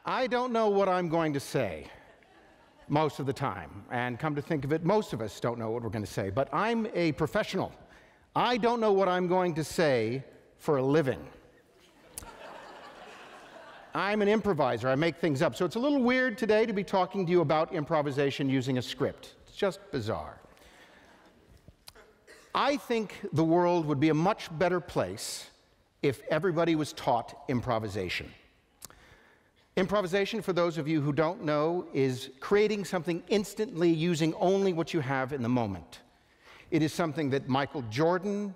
I don't know what I'm going to say most of the time, and come to think of it, most of us don't know what we're going to say, but I'm a professional. I don't know what I'm going to say for a living. I'm an improviser. I make things up. So it's a little weird today to be talking to you about improvisation using a script. It's just bizarre. I think the world would be a much better place if everybody was taught improvisation. Improvisation, for those of you who don't know, is creating something instantly using only what you have in the moment. It is something that Michael Jordan,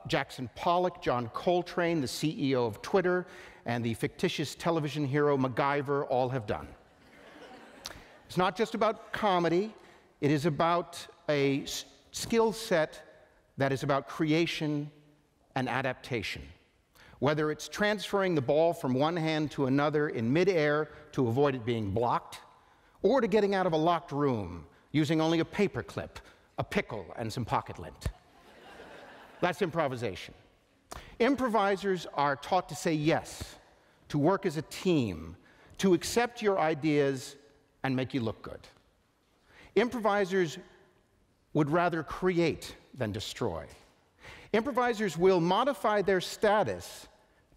Jackson Pollock, John Coltrane, the CEO of Twitter, and the fictitious television hero MacGyver all have done. It's not just about comedy. It is about a skill set that is about creation and adaptation. Whether it's transferring the ball from one hand to another in midair to avoid it being blocked, or to getting out of a locked room using only a paper clip, a pickle, and some pocket lint. That's improvisation. Improvisers are taught to say yes, to work as a team, to accept your ideas and make you look good. Improvisers would rather create than destroy. Improvisers will modify their status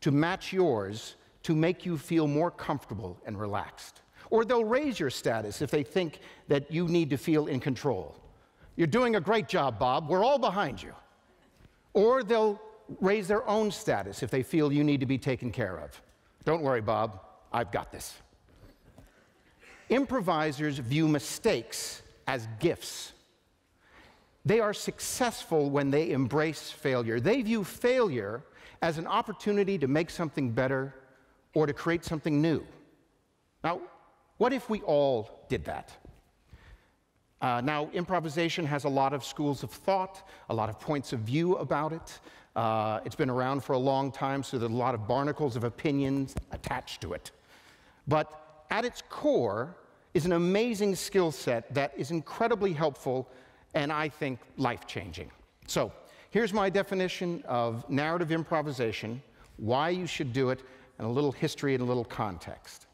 to match yours to make you feel more comfortable and relaxed. Or they'll raise your status if they think that you need to feel in control. You're doing a great job, Bob. We're all behind you. Or they'll raise their own status if they feel you need to be taken care of. Don't worry, Bob. I've got this. Improvisers view mistakes as gifts. They are successful when they embrace failure. They view failure as an opportunity to make something better or to create something new. Now, what if we all did that? Now, improvisation has a lot of schools of thought, a lot of points of view about it. It's been around for a long time, so there's a lot of barnacles of opinions attached to it. But at its core is an amazing skill set that is incredibly helpful and I think life-changing. So here's my definition of narrative improvisation, why you should do it, and a little history and a little context.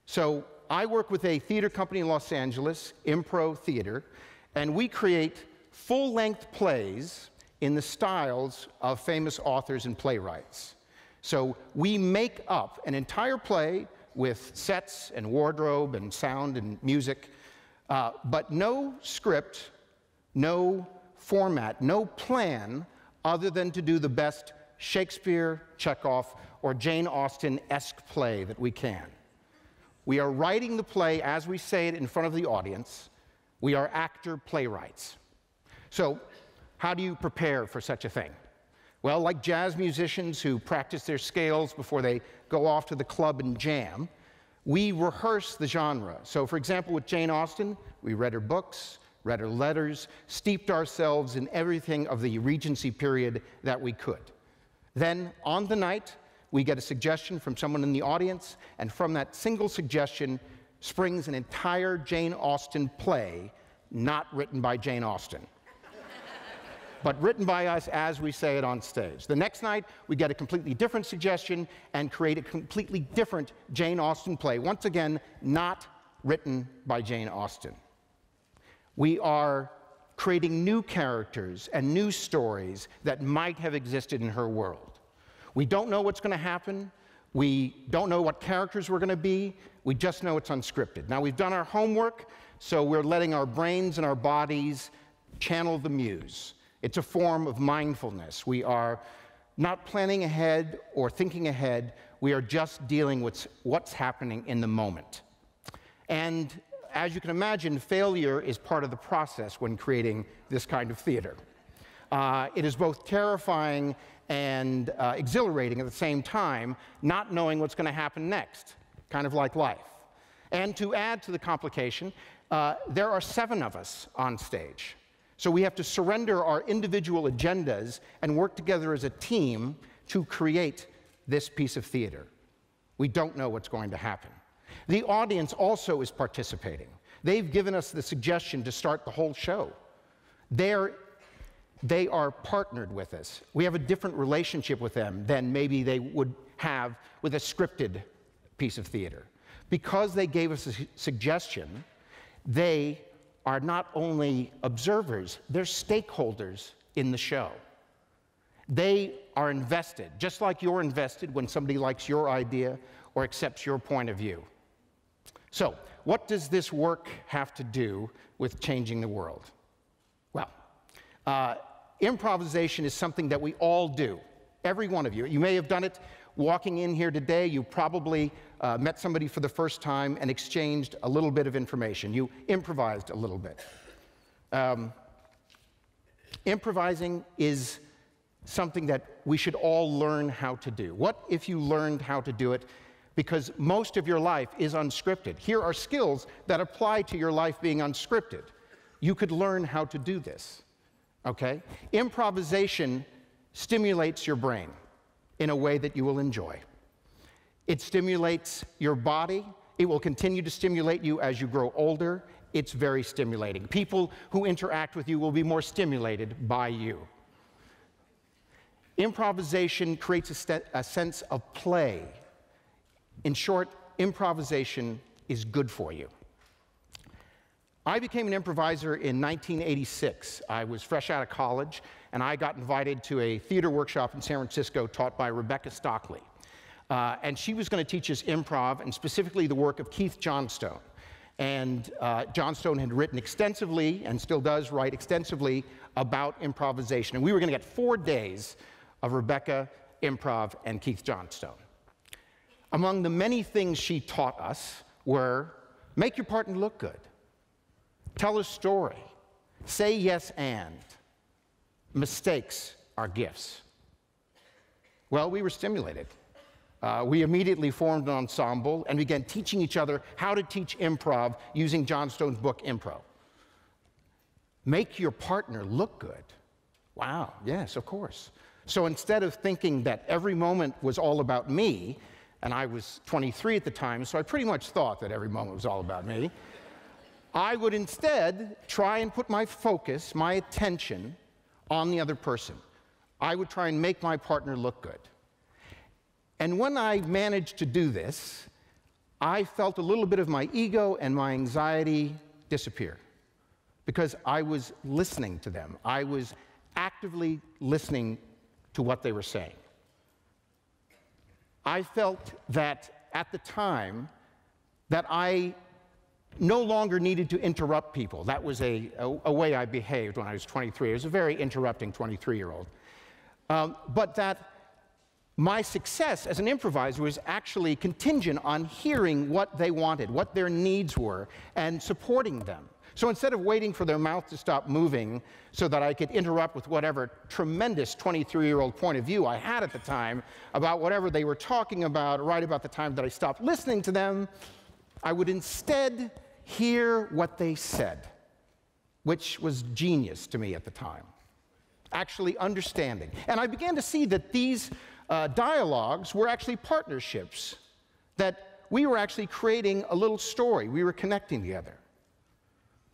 So I work with a theater company in Los Angeles, Impro Theater, and we create full-length plays in the styles of famous authors and playwrights. So we make up an entire play with sets and wardrobe and sound and music, but no script, no format, no plan other than to do the best Shakespeare, Chekhov, or Jane Austen-esque play that we can. We are writing the play as we say it in front of the audience. We are actor playwrights. So how do you prepare for such a thing? Well, like jazz musicians who practice their scales before they go off to the club and jam, we rehearse the genre. So for example, with Jane Austen, we read her books, read her letters, steeped ourselves in everything of the Regency period that we could. Then, on the night, we get a suggestion from someone in the audience, and from that single suggestion springs an entire Jane Austen play, not written by Jane Austen, but written by us as we say it on stage. The next night, we get a completely different suggestion and create a completely different Jane Austen play, once again, not written by Jane Austen. We are creating new characters and new stories that might have existed in her world. We don't know what's going to happen. We don't know what characters we're going to be. We just know it's unscripted. Now, we've done our homework, so we're letting our brains and our bodies channel the muse. It's a form of mindfulness. We are not planning ahead or thinking ahead. We are just dealing with what's happening in the moment. And as you can imagine, failure is part of the process when creating this kind of theater. It is both terrifying and exhilarating at the same time, not knowing what's going to happen next, kind of like life. And to add to the complication, there are 7 of us on stage. So we have to surrender our individual agendas and work together as a team to create this piece of theater. We don't know what's going to happen. The audience also is participating. They've given us the suggestion to start the whole show. They are partnered with us. We have a different relationship with them than maybe they would have with a scripted piece of theater. Because they gave us a suggestion, they are not only observers, they're stakeholders in the show. They are invested, just like you're invested when somebody likes your idea or accepts your point of view. So, what does this work have to do with changing the world? Well, improvisation is something that we all do, every one of you. You may have done it walking in here today. You probably met somebody for the first time and exchanged a little bit of information. You improvised a little bit. Improvising is something that we should all learn how to do. What if you learned how to do it? Because most of your life is unscripted. Here are skills that apply to your life being unscripted. You could learn how to do this, okay? Improvisation stimulates your brain in a way that you will enjoy. It stimulates your body. It will continue to stimulate you as you grow older. It's very stimulating. People who interact with you will be more stimulated by you. Improvisation creates a sense of play. In short, improvisation is good for you. I became an improviser in 1986. I was fresh out of college, and I got invited to a theater workshop in San Francisco taught by Rebecca Stockley. And she was going to teach us improv, and specifically the work of Keith Johnstone. And Johnstone had written extensively, and still does write extensively, about improvisation. And we were going to get 4 days of Rebecca, improv, and Keith Johnstone. Among the many things she taught us were, make your partner look good, tell a story, say yes and, mistakes are gifts. Well, we were stimulated. We immediately formed an ensemble and began teaching each other how to teach improv using Johnstone's book, Impro. Make your partner look good. Wow, yes, of course. So instead of thinking that every moment was all about me, and I was 23 at the time, so I pretty much thought that every moment was all about me, I would instead try and put my focus, my attention, on the other person. I would try and make my partner look good. And when I managed to do this, I felt a little bit of my ego and my anxiety disappear, because I was listening to them. I was actively listening to what they were saying. I felt that at the time that I no longer needed to interrupt people. That was a way I behaved when I was 23. I was a very interrupting 23-year-old. But that my success as an improviser was actually contingent on hearing what they wanted, what their needs were, and supporting them. So instead of waiting for their mouth to stop moving so that I could interrupt with whatever tremendous 23-year-old point of view I had at the time about whatever they were talking about, right about the time that I stopped listening to them, I would instead hear what they said, which was genius to me at the time, actually understanding. And I began to see that these dialogues were actually partnerships, that we were actually creating a little story. We were connecting together.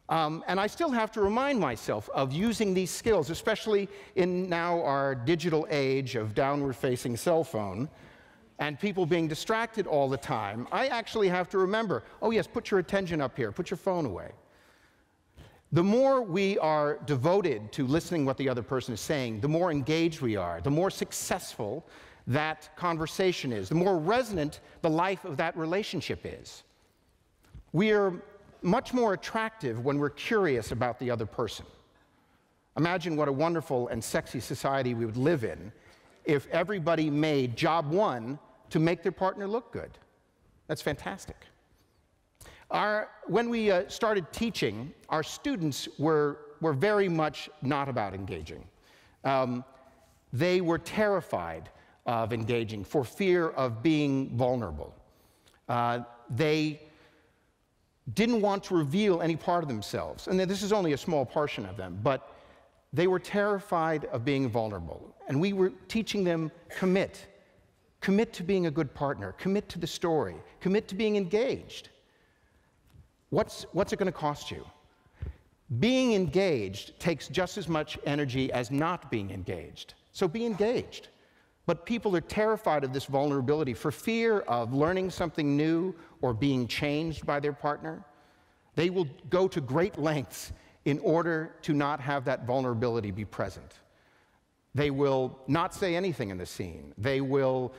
And I still have to remind myself of using these skills, especially in now our digital age of downward-facing cell phone and people being distracted all the time. I actually have to remember, oh yes, put your attention up here, put your phone away. The more we are devoted to listening what the other person is saying, the more engaged we are, the more successful that conversation is, the more resonant the life of that relationship is. We are much more attractive when we're curious about the other person. Imagine what a wonderful and sexy society we would live in if everybody made job one to make their partner look good. That's fantastic. When we started teaching, our students were very much not about engaging. They were terrified of engaging for fear of being vulnerable. They didn't want to reveal any part of themselves. And this is only a small portion of them, but they were terrified of being vulnerable. And we were teaching them commit. Commit to being a good partner. Commit to the story. Commit to being engaged. What's it going to cost you? Being engaged takes just as much energy as not being engaged. So be engaged. But people are terrified of this vulnerability for fear of learning something new or being changed by their partner. They will go to great lengths in order to not have that vulnerability be present. They will not say anything in the scene. They will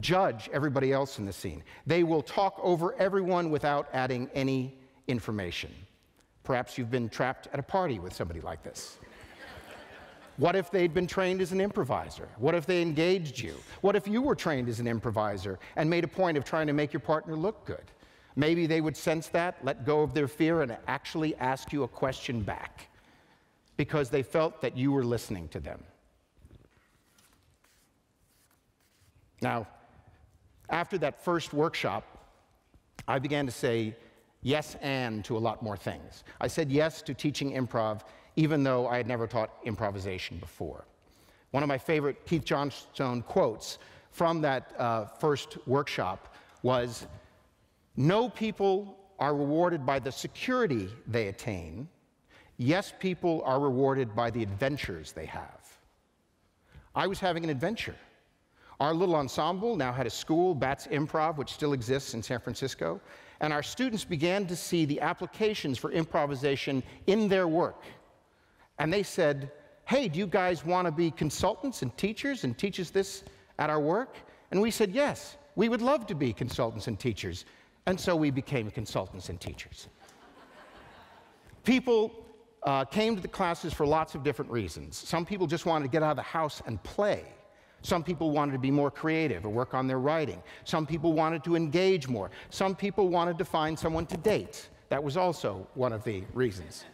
judge everybody else in the scene. They will talk over everyone without adding any information. Perhaps you've been trapped at a party with somebody like this. What if they'd been trained as an improviser? What if they engaged you? What if you were trained as an improviser and made a point of trying to make your partner look good? Maybe they would sense that, let go of their fear, and actually ask you a question back because they felt that you were listening to them. Now, after that first workshop, I began to say yes and to a lot more things. I said yes to teaching improv, even though I had never taught improvisation before. One of my favorite Keith Johnstone quotes from that first workshop was, "No people are rewarded by the security they attain. Yes, people are rewarded by the adventures they have." I was having an adventure. Our little ensemble now had a school, Bats Improv, which still exists in San Francisco, and our students began to see the applications for improvisation in their work. And they said, "Hey, do you guys want to be consultants and teachers and teach us this at our work?" And we said, "Yes, we would love to be consultants and teachers." And so we became consultants and teachers. People came to the classes for lots of different reasons. Some people just wanted to get out of the house and play. Some people wanted to be more creative or work on their writing. Some people wanted to engage more. Some people wanted to find someone to date. That was also one of the reasons.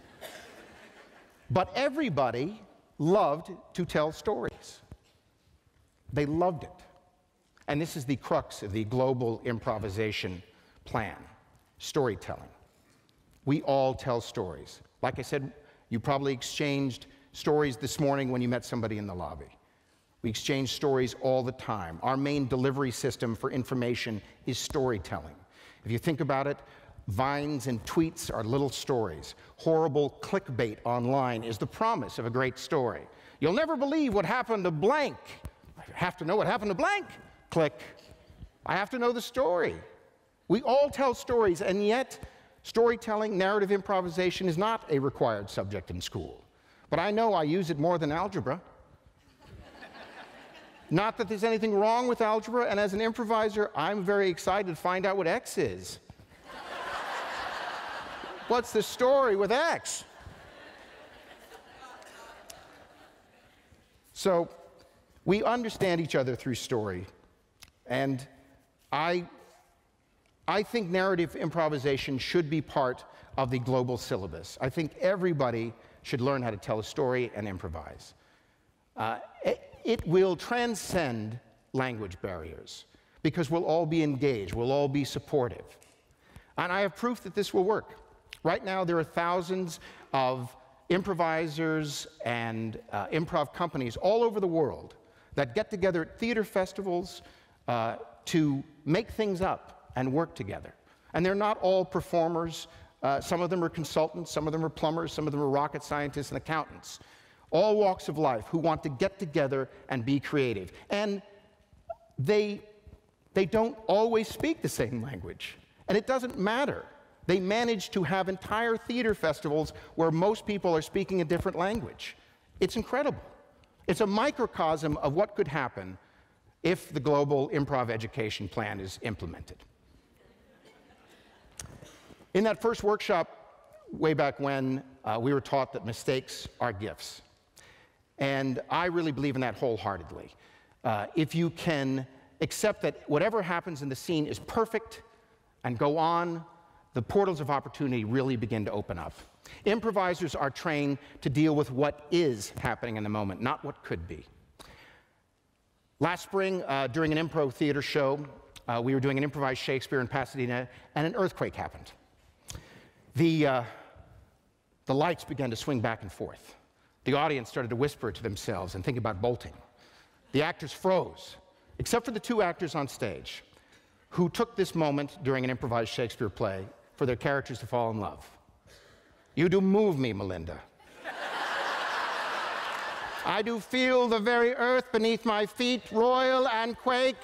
But everybody loved to tell stories. They loved it. And this is the crux of the global improvisation plan, storytelling. We all tell stories. Like I said, you probably exchanged stories this morning when you met somebody in the lobby. We exchange stories all the time. Our main delivery system for information is storytelling. If you think about it, vines and tweets are little stories. Horrible clickbait online is the promise of a great story. You'll never believe what happened to blank. I have to know what happened to blank. Click. I have to know the story. We all tell stories, and yet storytelling, narrative improvisation is not a required subject in school. But I know I use it more than algebra. Not that there's anything wrong with algebra, and as an improviser, I'm very excited to find out what X is. What's the story with X? So we understand each other through story, and I think narrative improvisation should be part of the global syllabus. I think everybody should learn how to tell a story and improvise. It will transcend language barriers because we'll all be engaged, we'll all be supportive. And I have proof that this will work. Right now, there are thousands of improvisers and improv companies all over the world that get together at theater festivals to make things up and work together. And they're not all performers. Some of them are consultants, some of them are plumbers, some of them are rocket scientists and accountants. All walks of life who want to get together and be creative. And they don't always speak the same language. And it doesn't matter. They manage to have entire theater festivals where most people are speaking a different language. It's incredible. It's a microcosm of what could happen if the global improv education plan is implemented. In that first workshop, way back when, we were taught that mistakes are gifts. And I really believe in that wholeheartedly. If you can accept that whatever happens in the scene is perfect and go on, the portals of opportunity really begin to open up. Improvisers are trained to deal with what is happening in the moment, not what could be. Last spring, during an improv theater show, we were doing an improvised Shakespeare in Pasadena, and an earthquake happened. The lights began to swing back and forth. The audience started to whisper to themselves and think about bolting. The actors froze, except for the two actors on stage, who took this moment during an improvised Shakespeare play for their characters to fall in love. "You do move me, Melinda." I do feel the very earth beneath my feet roil and quake.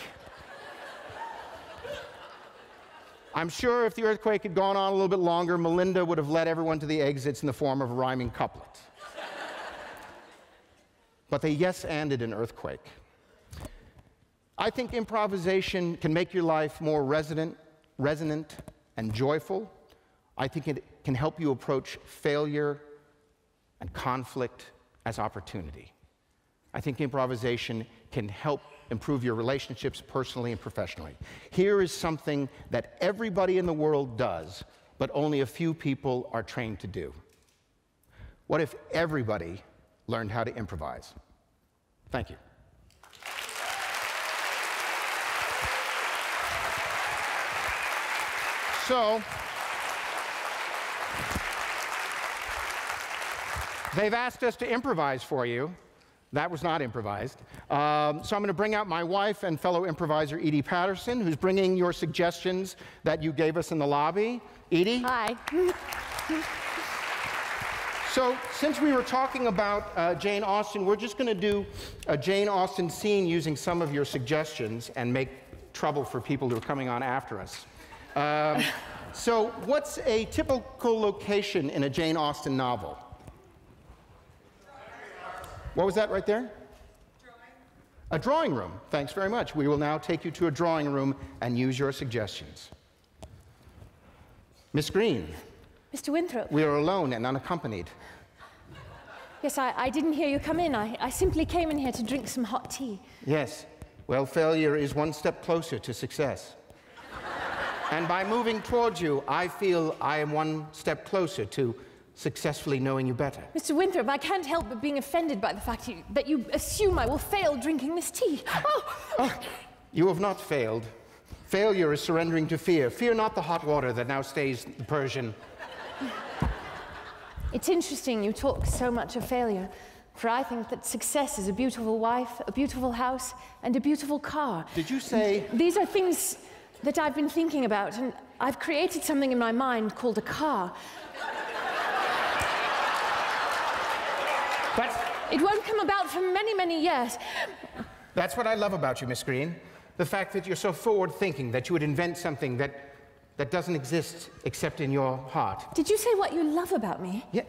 I'm sure if the earthquake had gone on a little bit longer, Melinda would have led everyone to the exits in the form of a rhyming couplet. But they yes-anded an earthquake. I think improvisation can make your life more resonant and joyful. I think it can help you approach failure and conflict as opportunity. I think improvisation can help improve your relationships personally and professionally. Here is something that everybody in the world does, but only a few people are trained to do. What if everybody learned how to improvise? Thank you. So, they've asked us to improvise for you. That was not improvised. So I'm going to bring out my wife and fellow improviser, Edie Patterson, who's bringing your suggestions that you gave us in the lobby. Edie? Hi. So since we were talking about Jane Austen, we're just going to do a Jane Austen scene using some of your suggestions and make trouble for people who are coming on after us. So what's a typical location in a Jane Austen novel? What was that right there? A drawing room. Thanks very much. We will now take you to a drawing room and use your suggestions. Miss Green. Mr. Winthrop. We are alone and unaccompanied. Yes, I didn't hear you come in. I simply came in here to drink some hot tea. Yes. Well, failure is one step closer to success. And by moving towards you, I feel I am one step closer to successfully knowing you better. Mr. Winthrop, I can't help but being offended by the fact that you assume I will fail drinking this tea. Oh, you have not failed. Failure is surrendering to fear. Fear not the hot water that now stays the Persian. It's interesting you talk so much of failure, for I think that success is a beautiful wife, a beautiful house, and a beautiful car. Did you say... These are things that I've been thinking about, and I've created something in my mind called a car. It won't come about for many, many years. That's what I love about you, Miss Green. The fact that you're so forward-thinking, that you would invent something that doesn't exist except in your heart. Did you say what you love about me? Yeah.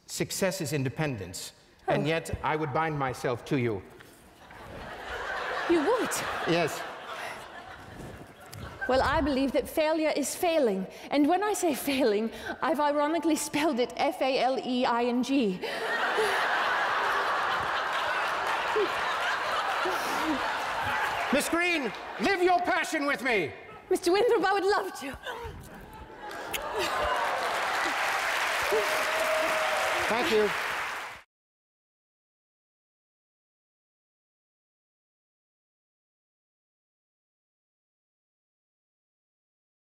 Success is independence, and yet I would bind myself to you. You would? Yes. Well, I believe that failure is failing. And when I say failing, I've ironically spelled it F-A-L-E-I-N-G. Miss Green, live your passion with me. Mr. Winthrop, I would love to. Thank you.